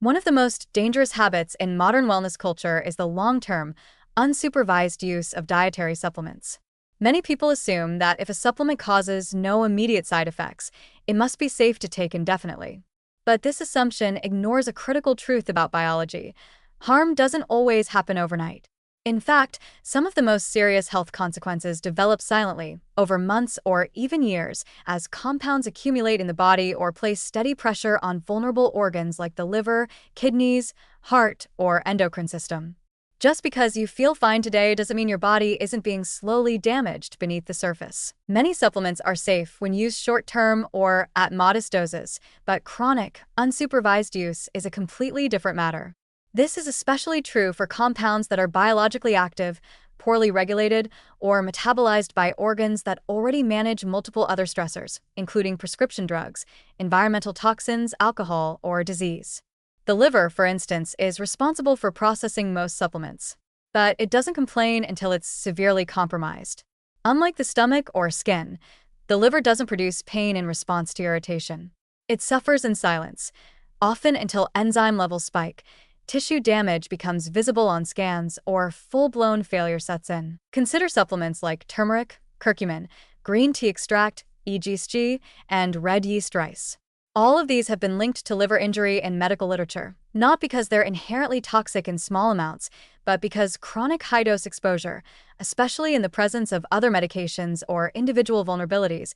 One of the most dangerous habits in modern wellness culture is the long-term, unsupervised use of dietary supplements. Many people assume that if a supplement causes no immediate side effects, it must be safe to take indefinitely. But this assumption ignores a critical truth about biology. Harm doesn't always happen overnight. In fact, some of the most serious health consequences develop silently, over months or even years, as compounds accumulate in the body or place steady pressure on vulnerable organs like the liver, kidneys, heart, or endocrine system. Just because you feel fine today doesn't mean your body isn't being slowly damaged beneath the surface. Many supplements are safe when used short-term or at modest doses, but chronic, unsupervised use is a completely different matter. This is especially true for compounds that are biologically active, poorly regulated, or metabolized by organs that already manage multiple other stressors, including prescription drugs, environmental toxins, alcohol, or disease. The liver, for instance, is responsible for processing most supplements, but it doesn't complain until it's severely compromised. Unlike the stomach or skin, the liver doesn't produce pain in response to irritation. It suffers in silence, often until enzyme levels spike, tissue damage becomes visible on scans, or full-blown failure sets in. Consider supplements like turmeric, curcumin, green tea extract, EGSG, and red yeast rice. All of these have been linked to liver injury in medical literature, not because they're inherently toxic in small amounts, but because chronic high-dose exposure, especially in the presence of other medications or individual vulnerabilities,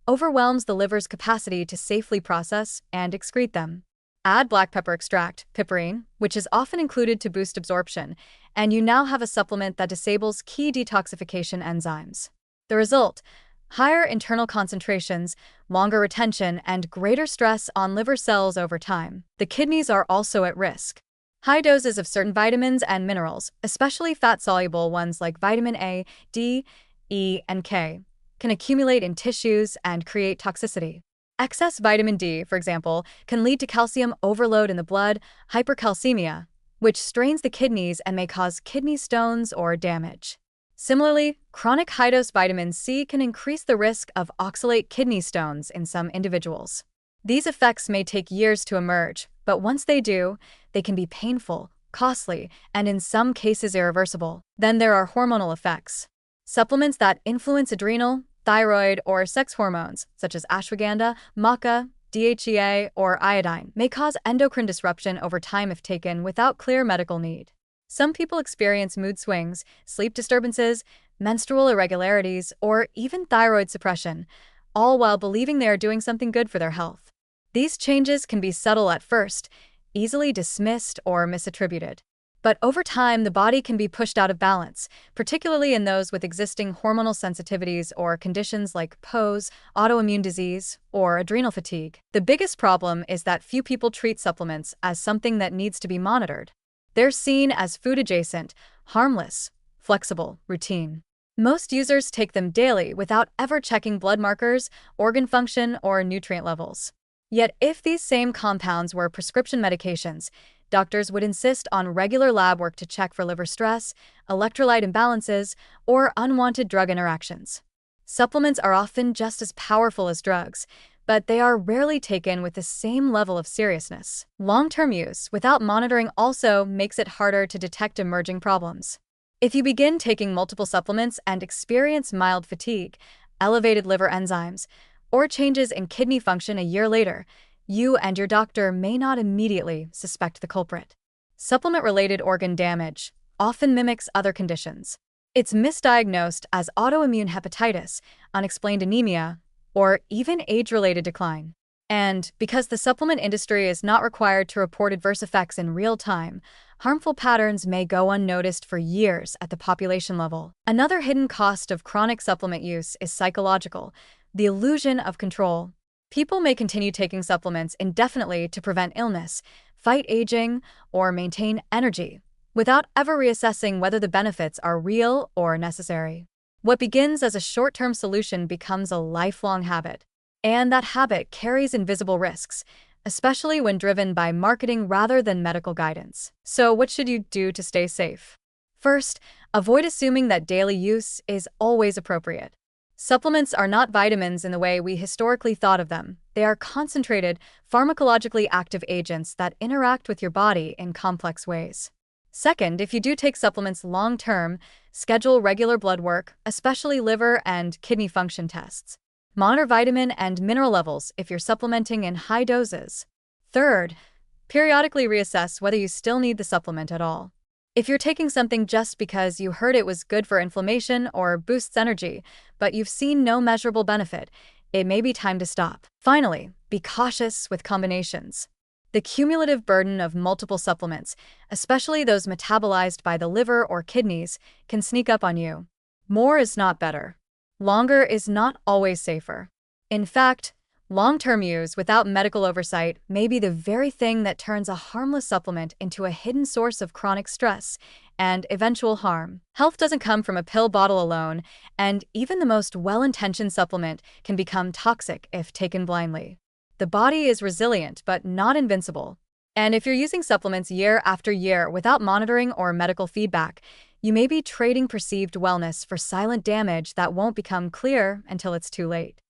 overwhelms the liver's capacity to safely process and excrete them. Add black pepper extract, piperine, which is often included to boost absorption, and you now have a supplement that disables key detoxification enzymes. The result: higher internal concentrations, longer retention, and greater stress on liver cells over time. The kidneys are also at risk. High doses of certain vitamins and minerals, especially fat-soluble ones like vitamin A, D, E, and K, can accumulate in tissues and create toxicity. Excess vitamin D, for example, can lead to calcium overload in the blood, hypercalcemia, which strains the kidneys and may cause kidney stones or damage. Similarly, chronic high-dose vitamin C can increase the risk of oxalate kidney stones in some individuals. These effects may take years to emerge, but once they do, they can be painful, costly, and in some cases irreversible. Then there are hormonal effects. Supplements that influence adrenal, thyroid, or sex hormones, such as ashwagandha, maca, DHEA, or iodine, may cause endocrine disruption over time if taken without clear medical need. Some people experience mood swings, sleep disturbances, menstrual irregularities, or even thyroid suppression, all while believing they are doing something good for their health. These changes can be subtle at first, easily dismissed or misattributed. But over time, the body can be pushed out of balance, particularly in those with existing hormonal sensitivities or conditions like POS, autoimmune disease, or adrenal fatigue. The biggest problem is that few people treat supplements as something that needs to be monitored. They're seen as food-adjacent, harmless, flexible, routine. Most users take them daily without ever checking blood markers, organ function, or nutrient levels. Yet if these same compounds were prescription medications, doctors would insist on regular lab work to check for liver stress, electrolyte imbalances, or unwanted drug interactions. Supplements are often just as powerful as drugs, but they are rarely taken with the same level of seriousness. Long-term use without monitoring also makes it harder to detect emerging problems. If you begin taking multiple supplements and experience mild fatigue, elevated liver enzymes, or changes in kidney function a year later, you and your doctor may not immediately suspect the culprit. Supplement-related organ damage often mimics other conditions. It's misdiagnosed as autoimmune hepatitis, unexplained anemia, or even age-related decline. And because the supplement industry is not required to report adverse effects in real time, harmful patterns may go unnoticed for years at the population level. Another hidden cost of chronic supplement use is psychological, the illusion of control. People may continue taking supplements indefinitely to prevent illness, fight aging, or maintain energy, without ever reassessing whether the benefits are real or necessary. What begins as a short-term solution becomes a lifelong habit, and that habit carries invisible risks, especially when driven by marketing rather than medical guidance. So what should you do to stay safe? First, avoid assuming that daily use is always appropriate. Supplements are not vitamins in the way we historically thought of them. They are concentrated, pharmacologically active agents that interact with your body in complex ways. Second, if you do take supplements long term, schedule regular blood work, especially liver and kidney function tests. Monitor vitamin and mineral levels if you're supplementing in high doses. Third, periodically reassess whether you still need the supplement at all. If you're taking something just because you heard it was good for inflammation or boosts energy, but you've seen no measurable benefit, it may be time to stop. Finally, be cautious with combinations. The cumulative burden of multiple supplements, especially those metabolized by the liver or kidneys, can sneak up on you. More is not better. Longer is not always safer. In fact, long-term use without medical oversight may be the very thing that turns a harmless supplement into a hidden source of chronic stress and eventual harm. Health doesn't come from a pill bottle alone, and even the most well-intentioned supplement can become toxic if taken blindly. The body is resilient but not invincible. And if you're using supplements year after year without monitoring or medical feedback, you may be trading perceived wellness for silent damage that won't become clear until it's too late.